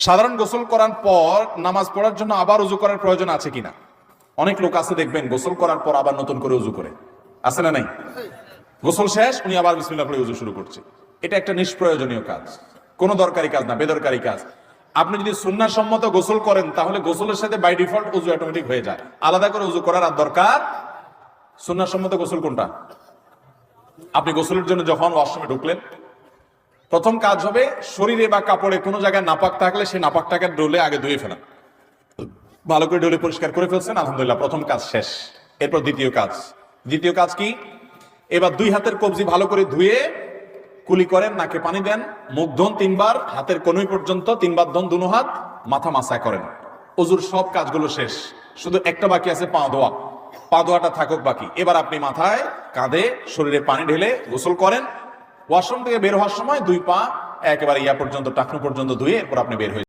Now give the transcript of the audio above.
সাধারণ গোসল করার পর নামাজ পড়ার জন্য আবার উজু করার প্রয়োজন আছে কিনা? অনেক লোক আছে দেখবেন গোসল করার পর আবার নতুন করে উজু করে, আছে না নাই? গোসল শেষ উনি আবার বিসমিল্লাহ পড়ে উজু শুরু করছে। এটা একটা নিষ্প্রয়োজনীয় কাজ, কোনো দরকারি কাজ না, বেদরকারি কাজ। আপনি যদি সুন্নাহ সম্মত গোসল করেন তাহলে গোসলের সাথে বাই ডিফল্ট উজু অটোমেটিক হয়ে যায়, আলাদা করে উজু করার আর দরকার। সুন্নাহ সম্মত গোসল কোনটা? আপনি গোসলের জন্য যখন ওয়াশরুমে ঢুকলেন, প্রথম কাজ হবে শরীরে বা কাপড়ে কোনো জায়গায় নাপাক থাকলে সেই নাপাকটাকে ডলে আগে ধুয়ে ফেলা। ভালো করে ডলে পরিষ্কার করে ফেলছেন, আলহামদুলিল্লাহ, প্রথম কাজ শেষ। এরপর দ্বিতীয় কাজ কি? এবার দুই হাতের কবজি ভালো করে ধুয়ে কুলি করেন, নাকে পানি দেন, মুখ ধোন 3 বার, হাতের কনুই পর্যন্ত 3 বার ধোন, দুনো হাত, মাথা মাসায় করেন। ওযুর সব কাজগুলো শেষ, শুধু একটা বাকি আছে, পা ধোয়া। পা ধোয়াটা থাকুক বাকি। এবার আপনি মাথায়, কাঁধে, শরীরে পানি ঢেলে গোসল করেন। ওয়াশরুম থেকে বের হওয়ার সময় 2 পা একেবারে ইয়া পর্যন্ত, টাকনু পর্যন্ত ধুয়ে এরপর আপনি বের হয়ে